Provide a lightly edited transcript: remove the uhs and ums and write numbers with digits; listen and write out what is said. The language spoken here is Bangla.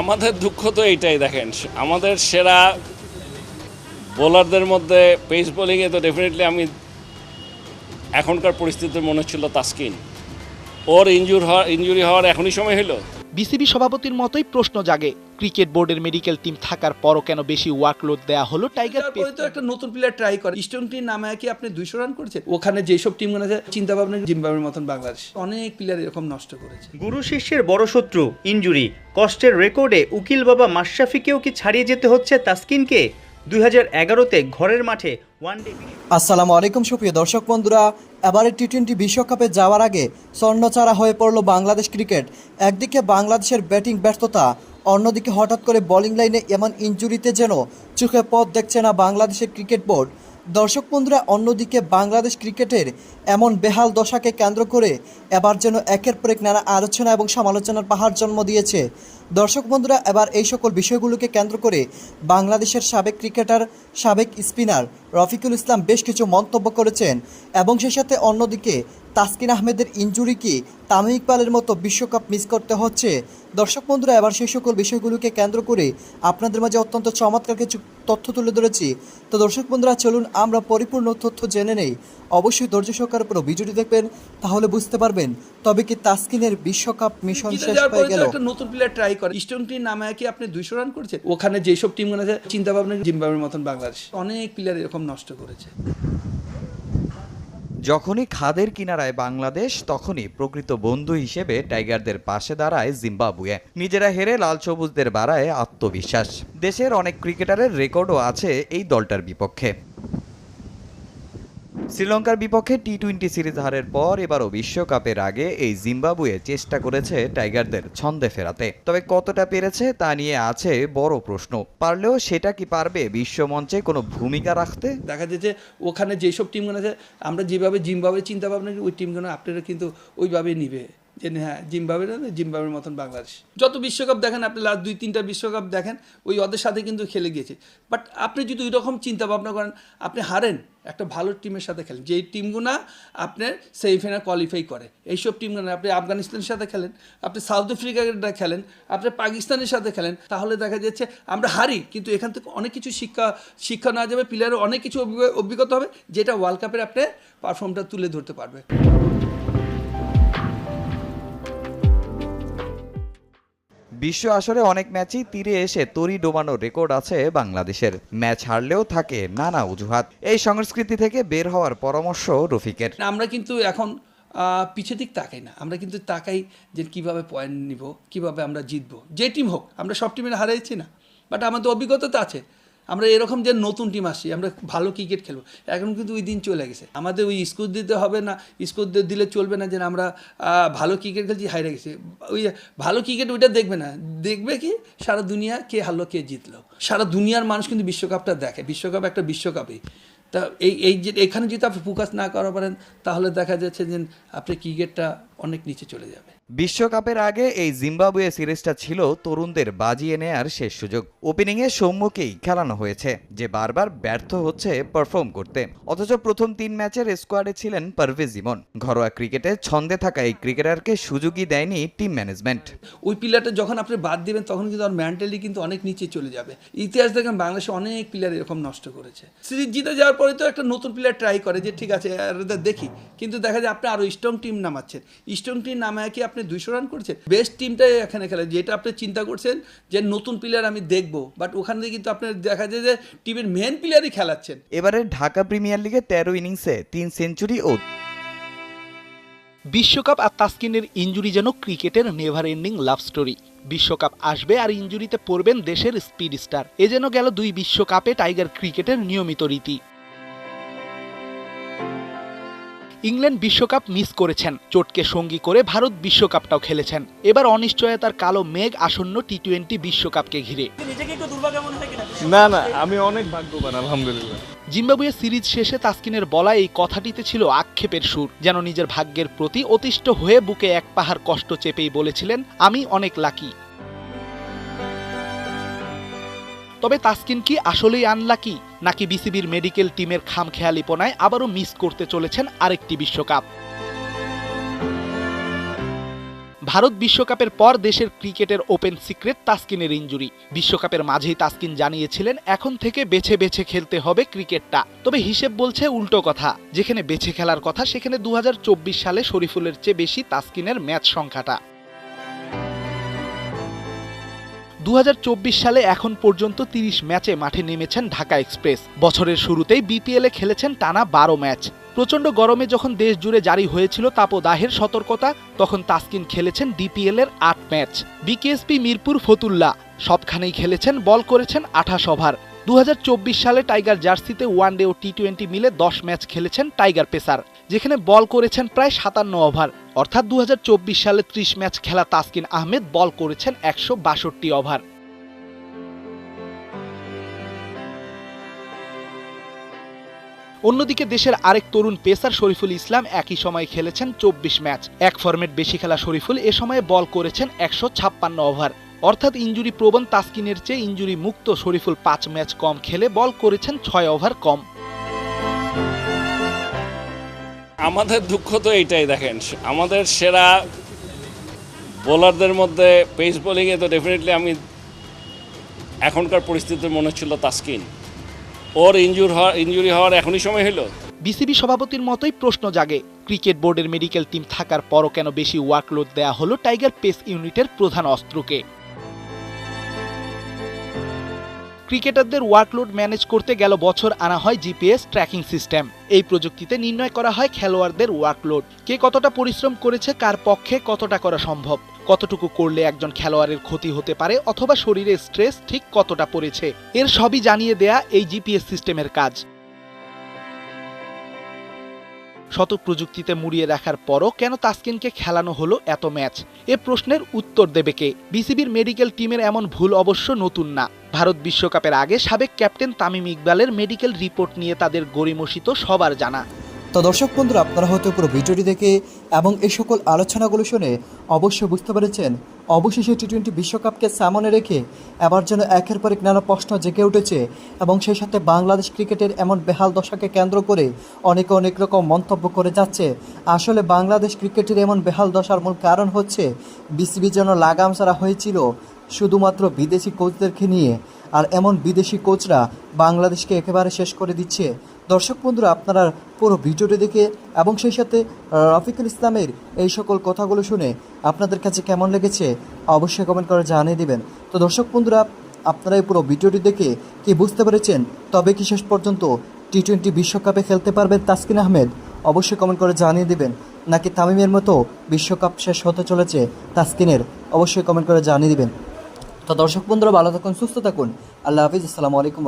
আমাদের দুঃখ তো এইটাই, দেখেন আমাদের সেরা বোলারদের মধ্যে পেস বোলিংয়ে তো ডেফিনেটলি আমি এখনকার পরিস্থিতিতে মনে হচ্ছিল তাসকিন। ওর ইনজুরি হওয়ার এখনই সময় হলো। বিসিবি সভাপতির মতোই প্রশ্ন জাগে, ক্রিকেট বোর্ডের মেডিকেল টিম থাকার পরও কেন বেশি ওয়ার্কলোড দেয়া হলো টাইগার পেসার? তো একটা নতুন প্লেয়ার ট্রাই করে, ইস্টার্ন টিম নামে কি আপনি 200 রান করেছেন? ওখানে যেসব টিমগুলো আছে চিন্তা ভাবনা, জিম্বাবুয়ের মতন বাংলাদেশ অনেক প্লেয়ার এরকম নষ্ট করেছে। গুরু শিষ্যের বড় শত্রু ইনজুরি। কষ্টের রেকর্ডে উকিল বাবা মাশরাফিকেও কি ছাড়িয়ে যেতে হচ্ছে তাসকিনকে? 2011-তে ঘরের মাঠে ওয়ানডে। আসসালামু আলাইকুম সুপ্রিয় দর্শক বন্ধুরা, এবারে টি-20 বিশ্বকাপে যাওয়ার আগে স্বর্ণচারা হয়ে পড়ল বাংলাদেশ ক্রিকেট। একদিকে বাংলাদেশের ব্যাটিং ব্যর্থতা, অন্যদিকে হঠাৎ করে বোলিং লাইনে এমন ইনজুরিতে যেন চোখে পথ দেখছে না বাংলাদেশের ক্রিকেট বোর্ড। দর্শক বন্ধুরা, অন্যদিকে বাংলাদেশ ক্রিকেটের এমন বেহাল দশাকে কেন্দ্র করে এবার যেন একের পর এক নানা আলোচনা এবং সমালোচনার পাহাড় জন্ম দিয়েছে। দর্শক বন্ধুরা, এবার এই সকল বিষয়গুলোকে কেন্দ্র করে বাংলাদেশের সাবেক ক্রিকেটার, সাবেক স্পিনার রফিকুল ইসলাম বেশ কিছু মন্তব্য করেছেন এবং সেই সাথে অন্যদিকে তাসকিন আহমেদের ইনজুরি কি তামিম ইকবালের মতো বিশ্বকাপ মিস করতে হচ্ছে। দর্শক বন্ধুরা, এবার সেই সকল বিষয়গুলোকে কেন্দ্র করে আপনাদের মাঝে অত্যন্ত চমৎকার কিছু তথ্য তুলে ধরেছি। তো দর্শক বন্ধুরা, চলুন আমরা পরিপূর্ণ তথ্য জেনে নেই। অবশ্যই ধৈর্য সহকারে পুরো ভিডিওটি দেখবেন, তাহলে বুঝতে পারবেন তবে কি তাসকিনের বিশ্বকাপ মিশন শেষ হয়ে গেল। একটা নতুন প্লেয়ার ট্রাই করে, ইস্টার্ন টিম নামে কি আপনি 200 রান করেছেন? ওখানে যেসব টিমগুলো আছে চিন্তা ভাবনা, জিম্বাবুয়ের মতন বাংলাদেশ অনেক প্লেয়ার এরকম নষ্ট করেছে। যখনই খাদের কিনারায় বাংলাদেশ, তখনই প্রকৃত বন্ধু হিসেবে টাইগারদের পাশে দাঁড়ায় জিম্বাবুয়ে। নিজেরা হেরে লাল সবুজদের বাড়ায় আত্মবিশ্বাস। দেশের অনেক ক্রিকেটারের রেকর্ডও আছে এই দলটার বিপক্ষে। শ্রীলঙ্কার বিপক্ষে টি-20 সিরিজ হারের পর এবারও বিশ্বকাপের আগে এই জিম্বাবুয়ে চেষ্টা করেছে টাইগারদের ছন্দে ফেরাতে, তবে কতটা পেরেছে তা নিয়ে আছে বড় প্রশ্ন। পারলেও সেটা কি পারবে বিশ্বমঞ্চে কোনো ভূমিকা রাখতে? দেখা যায় যে ওখানে যেসব টিমগুলো আছে, আমরা যেভাবে জিম্বাবুয়ে চিন্তা ভাবনা করি, ওই টিমগুলো আপনারা কিন্তু ওইভাবেই নিবে যে হ্যাঁ জিম্বাবুয়ের মতন বাংলাদেশ। যত বিশ্বকাপ দেখেন আপনি, লাস্ট 2-3টা বিশ্বকাপ দেখেন, ওই ওদের সাথে কিন্তু খেলে গিয়েছে। বাট আপনি যদি ওই রকম চিন্তা ভাবনা করেন, আপনি হারেন একটা ভালো টিমের সাথে খেলেন, যেই টিমগুলো আপনার সেমিফাইনাল কোয়ালিফাই করে, এইসব টিমগুলো আপনি আফগানিস্তানের সাথে খেলেন, আপনি সাউথ আফ্রিকাটা খেলেন, আপনি পাকিস্তানের সাথে খেলেন, তাহলে দেখা যাচ্ছে আমরা হারি, কিন্তু এখান থেকে অনেক কিছু শিক্ষা নেওয়া যাবে, প্লেয়ারের অনেক কিছু অভিজ্ঞতা হবে, যেটা ওয়ার্ল্ড কাপের আপনি পারফর্মটা তুলে ধরতে পারবে। বিশ্ব আসরে অনেক ম্যাচেই তীরে এসে তরি ডোবানোর রেকর্ড আছে বাংলাদেশের। ম্যাচ হারলেও থাকে নানা অজুহাত। এই সংস্কৃতি থেকে বের হওয়ার পরামর্শ রফিকের। আমরা কিন্তু এখন পিছের দিক তাকাই না, আমরা কিন্তু তাকাই যে কীভাবে পয়েন্ট নিব, কীভাবে আমরা জিতবো। যে টিম হোক, আমরা সব টিমের হারাইছি না, বাট আমাদের অভিজ্ঞতা তো আছে। আমরা এরকম যে নতুন টিম আসছি, আমরা ভালো ক্রিকেট খেলবো, এখন কিন্তু ওই দিন চলে গেছে। আমাদের ওই স্কোর দিতে হবে না, স্কোর দিলে চলবে না যে আমরা ভালো ক্রিকেট খেলছি হাইরে গেছি। ওই ভালো ক্রিকেট ওইটা দেখবে না, দেখবে কি সারা দুনিয়া কে হারলো কে জিতলো। সারা দুনিয়ার মানুষ কিন্তু বিশ্বকাপটা দেখে, বিশ্বকাপ একটা বিশ্বকাপই। তা এই যে এখানে যদি আপনি ফোকাস না করা পারেন, তাহলে দেখা যাচ্ছে যে আপনি ক্রিকেটটা অনেক নিচে চলে যাবে। বিশ্বকাপের আগে এই জিম্বাবুয়ে সিরিজটা ছিল তরুণদের বাজিয়ে নেয়ার শেষ সুযোগ। ওপেনিংয়ে সৌম্যকেই খেলানো হয়েছে, যে বারবার ব্যর্থ হচ্ছে পারফর্ম করতে। অথচ প্রথম 3 ম্যাচের স্কোয়াডে ছিলেন পারভেজ ইমন। ঘরোয়া ক্রিকেটে ছন্দে থাকা এই ক্রিকেটারকে সুযোগই দেয়নি টিম ম্যানেজমেন্ট। ওই প্লেয়ারটা যখন আপনি বাদ দিবেন, তখন কিন্তু আর মেন্টালি কিন্তু অনেক নিচে চলে যাবে। ইতিহাস দেখেন, বাংলাদেশে অনেক প্লেয়ার এরকম নষ্ট করেছে। সিরিজ জিতে যাওয়ার পরে তো একটা নতুন প্লেয়ার ট্রাই করে যে ঠিক আছে দেখি, কিন্তু দেখা যায় আপনি আরও স্ট্রং টিম নামাচ্ছেন। স্ট্রং টিম নামায় কি আপনি 200 রান করেছেন? বেস্ট টিমটাই এখানে খেলে, যেটা আপনি চিন্তা করছেন যে নতুন প্লেয়ার আমি দেখবো, বাট ওখানে কিন্তু আপনার দেখা যায় যে টিমের মেন প্লেয়ারই খেলাচ্ছেন। এবারে ঢাকা প্রিমিয়ার লিগে 13 ইনিংসে 3 সেঞ্চুরি ও বিশ্বকাপ আর তাসকিনের ইনজুরি যেন ক্রিকেটের নেভার এন্ডিং লাভ স্টোরি। বিশ্বকাপ আসবে আর ইনজুরিতে পড়বেন দেশের স্পিড স্টার। এ যেন গেল 2 বিশ্বকাপে টাইগার ক্রিকেটের নিয়মিত রীতি। ইংল্যান্ড বিশ্বকাপ মিস করেছেন, চোটকে সঙ্গী করে ভারত বিশ্বকাপটাও খেলেছেন। এবার অনিশ্চয়তার কালো মেঘ আসন্ন টি-20 বিশ্বকাপকে ঘিরে। না, আমি অনেক ভাগ্যবান আলহামদুলিল্লাহ। জিম্বাবুয়ে সিরিজ শেষে তাসকিনের বলা এই কথাটিতে ছিল আক্ষেপের সুর, যেন নিজের ভাগ্যের প্রতি অতিষ্ঠ হয়ে বুকে এক পাহাড় কষ্ট চেপেই বলেছিলেন, আমি অনেক লাকি। তবে তাসকিন কি আসলেই আনলাকি, নাকি বিসিবির মেডিকেল টিমের খামখেয়ালিপনায় আবারও মিস করতে চলেছেন আরেকটি বিশ্বকাপ? ভারত বিশ্বকাপের পর দেশের ক্রিকেটের ওপেন সিক্রেট তাসকিনের ইনজুরি। বিশ্বকাপের মাঝেই তাসকিন জানিয়েছিলেন এখন থেকে বেছে বেছে খেলতে হবে ক্রিকেটটা। তবে হিসেব বলছে উল্টো কথা, যেখানে বেছে খেলার কথা সেখানে 2024 সালে শরীফুলের চেয়ে বেশি তাসকিনের ম্যাচ সংখ্যাটা। 2024 সালে এখন পর্যন্ত 30 ম্যাচে মাঠে নেমেছেন ঢাকা এক্সপ্রেস। বছরের শুরুতেই বিপিএলে খেলেছেন টানা 12 ম্যাচ। প্রচণ্ড গরমে যখন দেশ জুড়ে জারি হয়েছিল তাপদাহের সতর্কতা, তখন তাসকিন খেলেছেন ডিপিএল এর 8 ম্যাচ। বিকেএসপি মিরপুর ফতুল্লা সবখানেই খেলেছেন, বল করেছেন 28 ওভার। 2024 সালে টাইগার জার্সিতে ওয়ানডে ও টি20 মিলে 10 ম্যাচ খেলেছেন টাইগার পেসার, যেখানে বল করেছেন প্রায় 57 ওভার। অর্থাৎ 2024 সালে 30 ম্যাচ খেলা তাসকিন আহমেদ বল করেছেন 162 ওভার। অন্যদিকে দেশের আরেক তরুণ পেসার শরীফুল ইসলাম একই সময়ে খেলেছেন 24 ম্যাচ। এক ফরম্যাট বেশি খেলা শরীফুল এ সময়ে বল করেছেন 156 ওভার। অর্থাৎ ইনজুরি প্রবণ তাসকিনের চেয়ে ইনজুরি মুক্ত শরীফুল 5 ম্যাচ কম খেলে বল করেছেন 6 ওভার কম। আমাদের দুঃখ তো এইটাই, দেখেন আমাদের সেরা বোলারদের মধ্যে পেস বোলিংয়ে তো ডেফিনেটলি আমি এখনকার পরিস্থিতিতে মনে হচ্ছিল তাসকিন। ওর ইনজুরি হওয়ার এখনই সময় হলো। বিসিবি সভাপতির মতোই প্রশ্ন জাগে, ক্রিকেট বোর্ডের মেডিকেল টিম থাকার পরও কেন বেশি ওয়ার্কলোড দেয়া হলো টাইগার পেস ইউনিটের প্রধান অস্ত্রকে। ক্রিকেটারদের ওয়ার্কলোড ম্যানেজ করতে গেল বছর আনা হয় জিপিএস ট্র্যাকিং সিস্টেম। এই প্রযুক্তিতে নির্ণয় করা হয় খেলোয়াড়দের ওয়ার্কলোড, কে কতটা পরিশ্রম করেছে, কার পক্ষে কতটা করা সম্ভব, কতটুকু করলে একজন খেলোয়াড়ের ক্ষতি হতে পারে অথবা শরীরে স্ট্রেস ঠিক কতটা পড়েছে, এর সবই জানিয়ে দেয়া এই জিপিএস সিস্টেমের কাজ। শত প্রযুক্তিতে মুড়িয়ে রাখার পরও কেন তাসকিনকে খেলানো হলো এত ম্যাচ, এ প্রশ্নের উত্তর দেবে কে? বিসিবির মেডিকেল টিমের এমন ভুল অবশ্য নতুন না। ভারত বিশ্বকাপের আগে সাবেক ক্যাপ্টেন তামিম ইকবালের মেডিকেল রিপোর্ট নিয়ে তাদের গড়িমসিত সবার জানা। তো দর্শক বন্ধুরা, আপনারা হয়তো পুরো ভিডিওটি দেখে এবং এই সকল আলোচনাগুলো শুনে অবশ্যই বুঝতে পেরেছেন অবশেষে টি20 বিশ্বকাপকে সামনে রেখে এবার যেন একের পর এক নানা প্রশ্ন জেগে উঠেছে এবং সেই সাথে বাংলাদেশ ক্রিকেটের এমন বেহাল দশাকে কেন্দ্র করে অনেকে অনেক রকম মন্তব্য করে যাচ্ছে। আসলে বাংলাদেশ ক্রিকেটের এমন বেহাল দশার মূল কারণ হচ্ছে বিসিবি যেন লাগাম ছাড়া হয়েছিল শুধুমাত্র বিদেশি কোচদেরকে নিয়ে, আর এমন বিদেশি কোচরা বাংলাদেশকে একেবারে শেষ করে দিচ্ছে। দর্শক বন্ধুরা, আপনারা পুরো ভিডিওটি দেখে এবং সেই সাথে রফিকুল ইসলামের এই সকল কথাগুলো শুনে আপনাদের কাছে কেমন লেগেছে অবশ্যই কমেন্ট করে জানিয়ে দিবেন। তো দর্শক বন্ধুরা, আপনারা এই পুরো ভিডিওটি দেখে কি বুঝতে পেরেছেন? তবে কি শেষ পর্যন্ত টি20 বিশ্বকাপে খেলতে পারবেন তাসকিন আহমেদ? অবশ্যই কমেন্ট করে জানিয়ে দিবেন। নাকি তামিমের মতো বিশ্বকাপ শেষ হতে চলেছে তাসকিনের? অবশ্যই কমেন্ট করে জানিয়ে দিবেন। তো দর্শক বন্ধুরা, ভালো থাকুন, সুস্থ থাকুন। আল্লাহ হাফিজ, আসসালামু আলাইকুম।